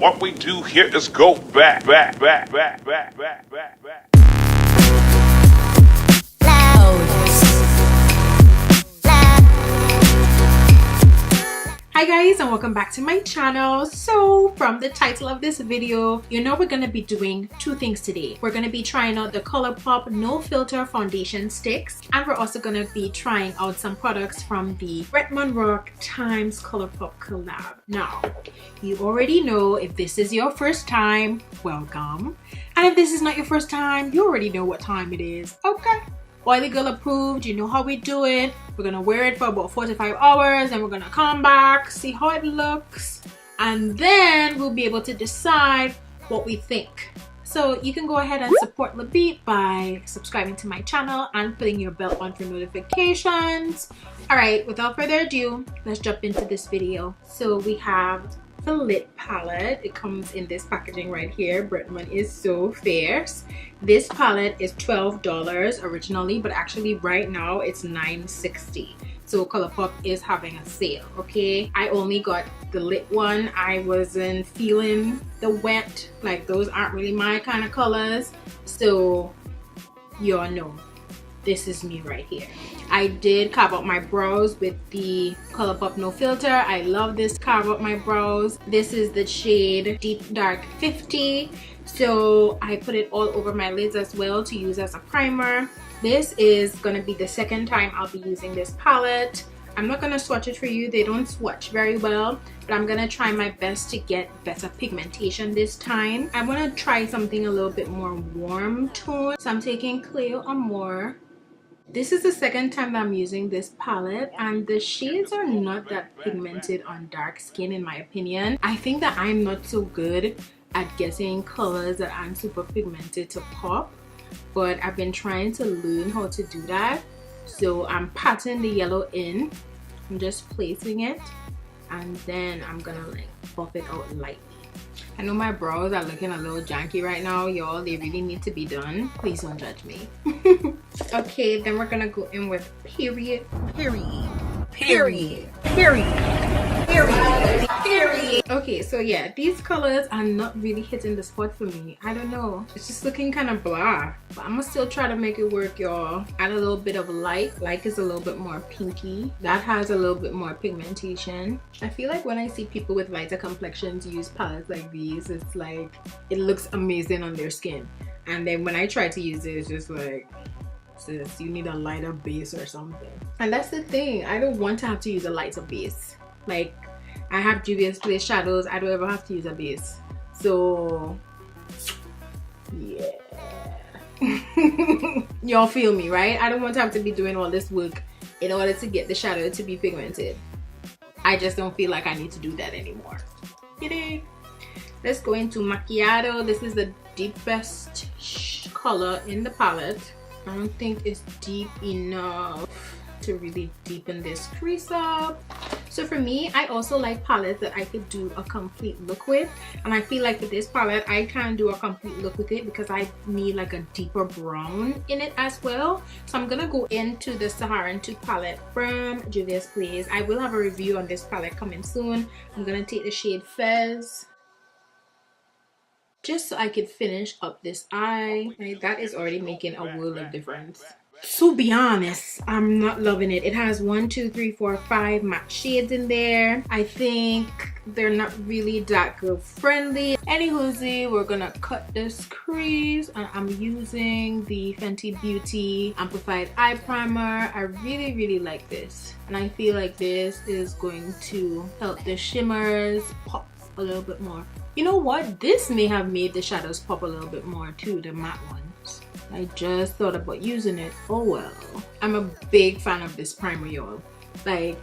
What we do here is go back. Hi guys, and welcome back to my channel. So from the title of this video, you know we're going to be doing two things today. We're going to be trying out the Colourpop No Filter Foundation Stix, and we're also going to be trying out some products from the Bretman Rock times Colourpop collab. Now, you already know, if this is your first time, welcome. And if this is not your first time, you already know what time it is, okay? Oily Girl approved, you know how we do it. We're gonna wear it for about 45 hours and we're gonna come back, see how it looks, and then we'll be able to decide what we think. So you can go ahead and support the beat by subscribing to my channel and putting your bell on for notifications. Alright, without further ado, let's jump into this video. So we have the lip palette. It comes in this packaging right here. Bretman is so fierce. This palette is $12 originally, but actually right now it's $9.60. So Colourpop is having a sale, okay? I only got the lip one. I wasn't feeling the wet, like those aren't really my kind of colors. So y'all know, this is me right here. I did carve out my brows with the Colourpop No Filter. I love this carve out my brows. This is the shade Deep Dark 50. So I put it all over my lids as well to use as a primer. This is gonna be the second time I'll be using this palette. I'm not gonna swatch it for you. They don't swatch very well, but I'm gonna try my best to get better pigmentation this time. I wanna try something a little bit more warm tone. So I'm taking Cleo Amore. This is the second time that I'm using this palette, and the shades are not that pigmented on dark skin in my opinion. I think that I'm not so good at getting colors that aren't super pigmented to pop, but I've been trying to learn how to do that. So I'm patting the yellow in. I'm just placing it, and then I'm gonna like buff it out lightly. I know my brows are looking a little janky right now, y'all. They really need to be done. Please don't judge me. Okay, then we're gonna go in with period. Okay, so yeah, these colors are not really hitting the spot for me. I don't know, it's just looking kind of blah, but I'm gonna still try to make it work, y'all. Add a little bit of light. Light is a little bit more pinky. That has a little bit more pigmentation. I feel like when I see people with lighter complexions use palettes like these, it's like it looks amazing on their skin, and then when I try to use it, it's just like, sis, you need a lighter base or something. And that's the thing, I don't want to have to use a lighter base. Like, I have Juvia's Place shadows, I don't ever have to use a base. So yeah. Y'all feel me, right? I don't want to have to be doing all this work in order to get the shadow to be pigmented. I just don't feel like I need to do that anymore. Kidding. Let's go into Macchiato. This is the deepest color in the palette. I don't think it's deep enough to really deepen this crease up. So for me, I also like palettes that I could do a complete look with, and I feel like with this palette I can do a complete look with it because I need like a deeper brown in it as well. So I'm gonna go into the Saharan 2 palette from Juvia's Place. I will have a review on this palette coming soon. I'm gonna take the shade Fez just so I could finish up this eye. Like, that is already making a world of difference. To be honest, I'm not loving it. It has 1, 2, 3, 4, 5 matte shades in there. I think they're not really that girl friendly. Anywho, we're gonna cut this crease, and I'm using the Fenty Beauty Amplified Eye Primer. I really like this, and I feel like this is going to help the shimmers pop a little bit more. You know what? This may have made the shadows pop a little bit more too, the matte ones. I just thought about using it. Oh well. I'm a big fan of this primer, y'all. Like,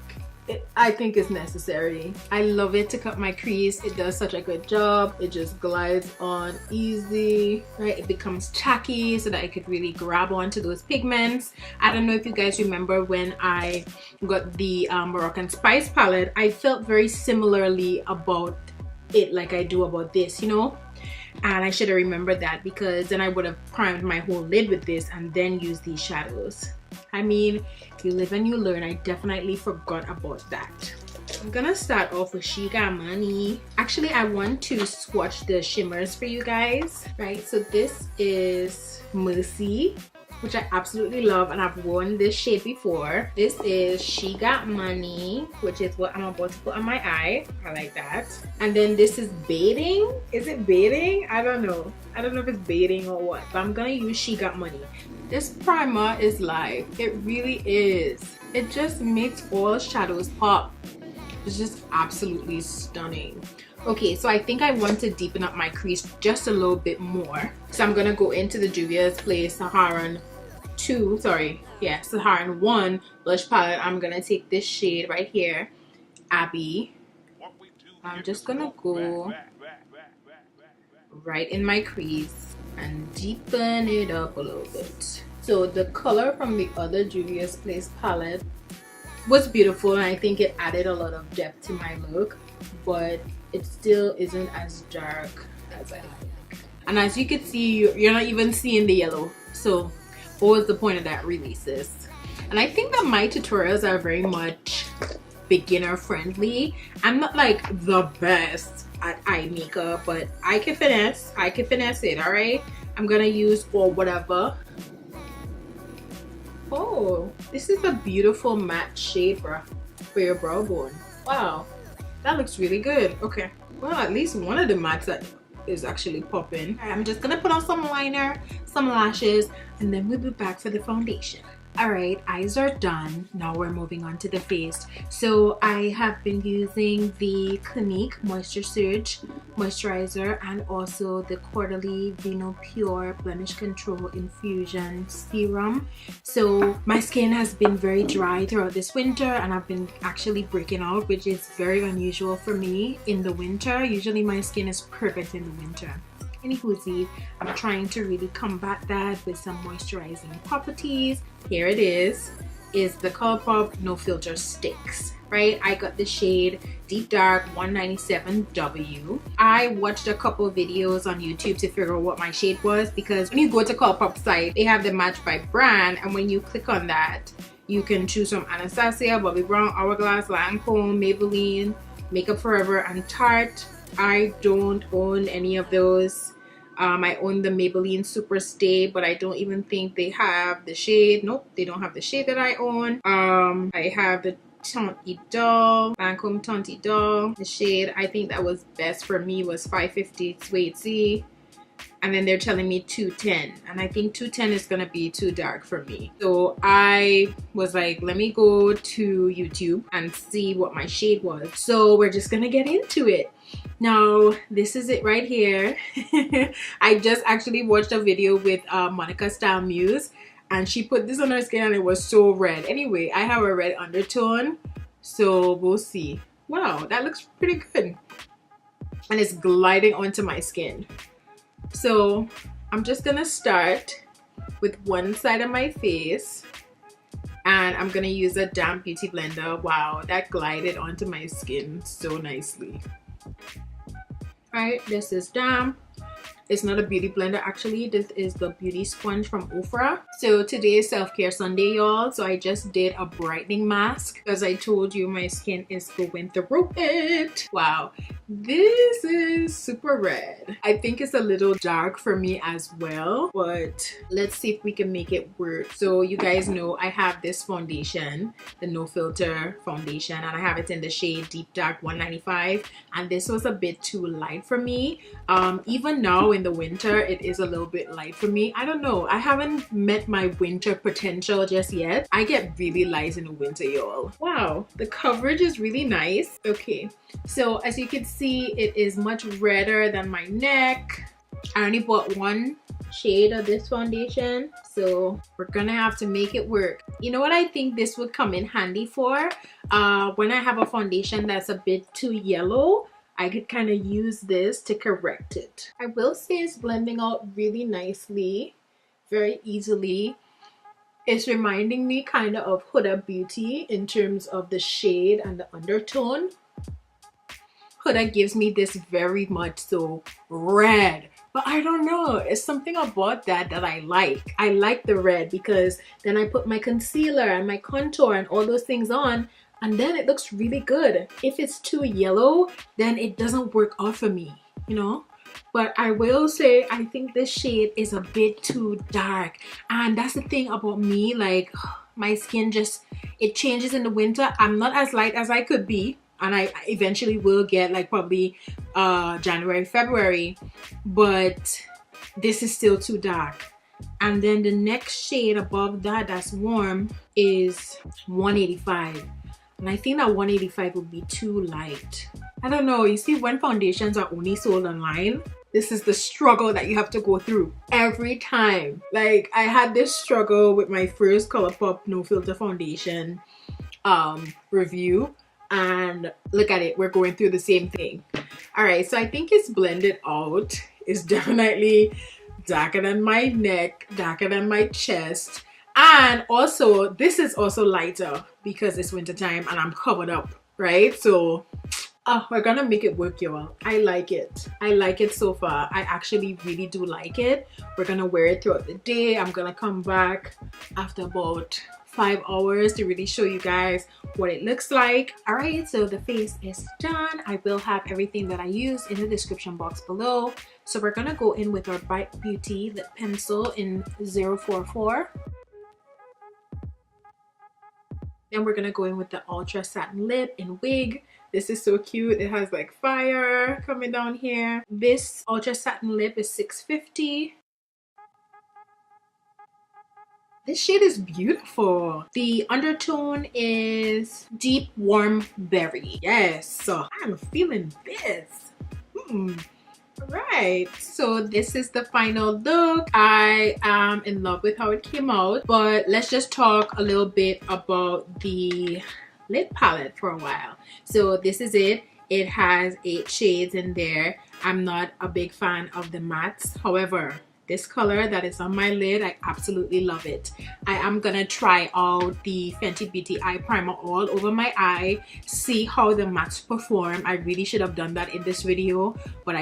I think it's necessary. I love it to cut my crease. It does such a good job. It just glides on easy, right? It becomes tacky so that I could really grab onto those pigments. I don't know if you guys remember when I got the Moroccan Spice palette, I felt very similarly about it like I do about this, you know? And I should have remembered that, because then I would have primed my whole lid with this and then used these shadows. I mean, you live and you learn. I definitely forgot about that. I'm gonna start off with She Got Money. Actually, I want to swatch the shimmers for you guys, right? So this is Mercier, which I absolutely love, and I've worn this shade before. This is She Got Money, which is what I'm about to put on my eye. I like that. And then this is Baiting. Is it Baiting? I don't know. I don't know if it's Baiting or what, but I'm gonna use She Got Money. This primer is like, it really is. It just makes all shadows pop. It's just absolutely stunning. Okay, so I think I want to deepen up my crease just a little bit more. So I'm gonna go into the Juvia's Place Saharan 1 blush palette. I'm gonna take this shade right here, Abby. I'm just gonna go right in my crease and deepen it up a little bit. So the color from the other Juvia's Place palette was beautiful, and I think it added a lot of depth to my look, but it still isn't as dark as I like. And as you can see, you're not even seeing the yellow. So what was the point of that, really, sis? And I think that my tutorials are very much beginner friendly. I'm not like the best at eye makeup, but I can finesse it. All right, I'm gonna use whateva. Oh, this is a beautiful matte shade for your brow bone. Wow, that looks really good. Okay, well, at least one of the mattes that is actually popping. I'm just gonna put on some liner, some lashes, and then we'll be back for the foundation. Alright, eyes are done. Now we're moving on to the face. So I have been using the Clinique Moisture Surge Moisturizer and also the Caudile Vinopure Blemish Control Infusion Serum. So my skin has been very dry throughout this winter, and I've been actually breaking out, which is very unusual for me in the winter. Usually my skin is perfect in the winter. Anywhoosie, I'm trying to really combat that with some moisturizing properties. Here it is the Colourpop No Filter Stix, right? I got the shade Deep Dark 197W. I watched a couple of videos on YouTube to figure out what my shade was, because when you go to Colourpop site, they have the match by brand, and when you click on that, you can choose from Anastasia, Bobbi Brown, Hourglass, Lancome, Maybelline, Makeup Forever, and Tarte. I don't own any of those. I own the Maybelline Super Stay, but I don't even think they have the shade. Nope, they don't have the shade that I own. I have the Teint Idole, Lancome Teint Idole. The shade I think that was best for me was 550 Suede C. And then they're telling me 210, and I think 210 is gonna be too dark for me. So I was like, let me go to YouTube and see what my shade was. So we're just gonna get into it. Now this is it right here. I just actually watched a video with Monica Style Muse, and she put this on her skin and it was so red. Anyway, I have a red undertone, so we'll see. Wow, that looks pretty good, and it's gliding onto my skin. So I'm just gonna start with one side of my face, and I'm gonna use a damp beauty blender. Wow, that glided onto my skin so nicely. Alright, this is damp. It's not a beauty blender, actually. This is the beauty sponge from Ofra. So today is self-care Sunday, y'all. So I just did a brightening mask because I told you my skin is going through it. Wow, this is super red. I think it's a little dark for me as well, but let's see if we can make it work. So you guys know I have this foundation, the No Filter foundation, and I have it in the shade Deep Dark 195, and this was a bit too light for me. Even now in the winter, it is a little bit light for me. I don't know, I haven't met my winter potential just yet. I get really light in the winter, y'all. Wow, the coverage is really nice. Okay, so as you can see, it is much redder than my neck. I only bought one shade of this foundation, so we're gonna have to make it work. You know what I think this would come in handy for? When I have a foundation that's a bit too yellow, I could kind of use this to correct it. I will say it's blending out really nicely, very easily. It's reminding me kind of Huda Beauty in terms of the shade and the undertone. Huda gives me this very much so red, but I don't know, it's something about that I like. I like the red because then I put my concealer and my contour and all those things on, and then it looks really good. If it's too yellow, then it doesn't work out for me, you know. But I will say I think this shade is a bit too dark, and that's the thing about me, like my skin just, it changes in the winter. I'm not as light as I could be, and I eventually will get like probably January, February, but this is still too dark. And then the next shade above that that's warm is 185, and I think that 185 would be too light. I don't know. You see, when foundations are only sold online, this is the struggle that you have to go through every time. Like, I had this struggle with my first Colourpop No Filter foundation review, and look at it, we're going through the same thing. All right, so I think it's blended out. It's definitely darker than my neck, darker than my chest, and also this is also lighter because it's winter time and I'm covered up, right? So we're gonna make it work, y'all. I like it. I like it so far. I actually really do like it. We're gonna wear it throughout the day. I'm gonna come back after about 5 hours to really show you guys what it looks like. All right, so the face is done. I will have everything that I use in the description box below. So we're gonna go in with our Bite Beauty lip pencil in 044. Then we're gonna go in with the Ultra Satin Lip in Wig. This is so cute. It has like fire coming down here. This Ultra Satin Lip is $6.50. This shade is beautiful. The undertone is Deep Warm Berry. Yes, so I'm feeling this. Right, so this is the final look. I am in love with how it came out, but let's just talk a little bit about the lip palette for a while. So this is it. It has 8 shades in there. I'm not a big fan of the mattes. However, this color that is on my lid, I absolutely love it. I am gonna try out the Fenty Beauty Eye Primer all over my eye, see how the mattes perform. I really should have done that in this video, but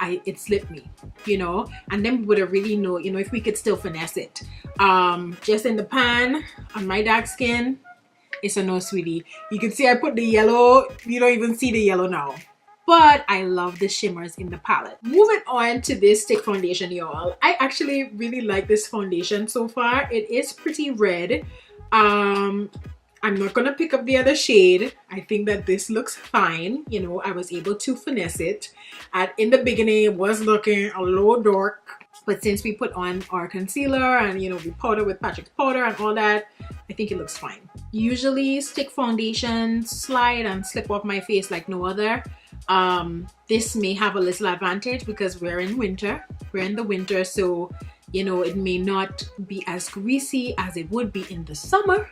it slipped me, you know, and then we would have really know, you know, if we could still finesse it. Just in the pan on my dark skin, it's a no, sweetie. You can see I put the yellow. You don't even see the yellow now. But I love the shimmers in the palette. Moving on to this stick foundation, y'all. I actually really like this foundation so far. It is pretty red. I'm not gonna pick up the other shade. I think that this looks fine. You know, I was able to finesse it. In the beginning, it was looking a little dark. But since we put on our concealer and, you know, we powder with Patrick's powder and all that, I think it looks fine. Usually stick foundations slide and slip off my face like no other. This may have a little advantage because we're in winter. We're in the winter, so, you know, it may not be as greasy as it would be in the summer.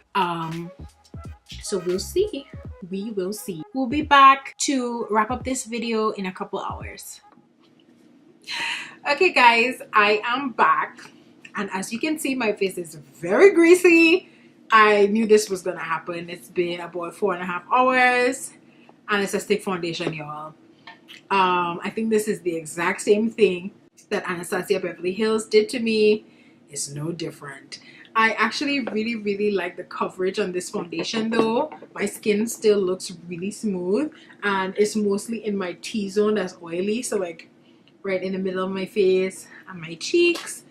So we'll see. We will see. We'll be back to wrap up this video in a couple hours. Okay guys, I am back, and as you can see, my face is very greasy. I knew this was gonna happen. It's been about 4.5 hours, and it's a stick foundation, y'all. I think this is the exact same thing that Anastasia Beverly Hills did to me. It's no different. I actually really like the coverage on this foundation though. My skin still looks really smooth, and it's mostly in my T-zone that's oily, so like right in the middle of my face and my cheeks.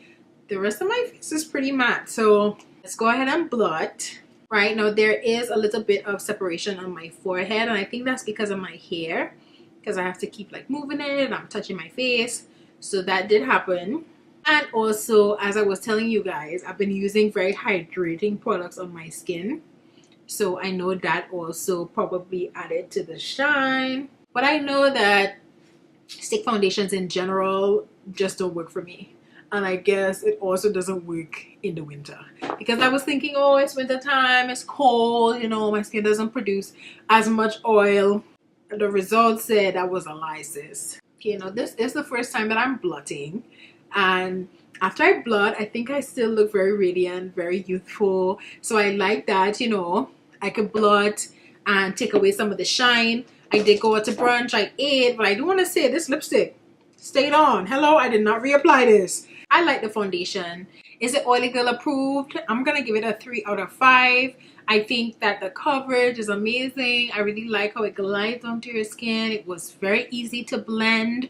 The rest of my face is pretty matte, so let's go ahead and blot. Right now there is a little bit of separation on my forehead, and I think that's because of my hair, because I have to keep like moving it and I'm touching my face, so that did happen. And also, as I was telling you guys, I've been using very hydrating products on my skin, so I know that also probably added to the shine. But I know that stick foundations in general just don't work for me, and I guess it also doesn't work in the winter, because I was thinking, oh, it's winter time, it's cold, you know, my skin doesn't produce as much oil. The results said that was a lie, sis. Okay, now this is the first time that I'm blotting, and after I blot, I think I still look very radiant, very youthful. So I like that, you know, I could blot and take away some of the shine. I did go out to brunch, I ate, but I do want to say this lipstick stayed on. Hello, I did not reapply this. I like the foundation. Is it Oily Girl approved? I'm gonna give it a 3 out of 5. I think that the coverage is amazing. I really like how it glides onto your skin. It was very easy to blend.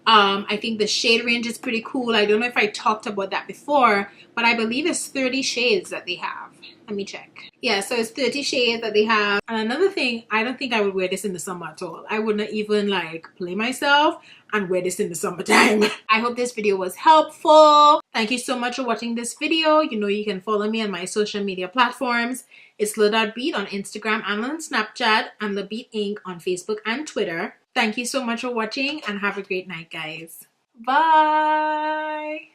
I think the shade range is pretty cool. I don't know if I talked about that before, but I believe it's 30 shades that they have. Let me check. Yeah, so it's 30 shades that they have. And another thing, I don't think I would wear this in the summer at all. I wouldn't even like play myself and wear this in the summertime. I hope this video was helpful. Thank you so much for watching this video. You know you can follow me on my social media platforms. It's Le.Beat on Instagram and on Snapchat, and LeBeat Inc. on Facebook and Twitter. Thank you so much for watching and have a great night, guys. Bye!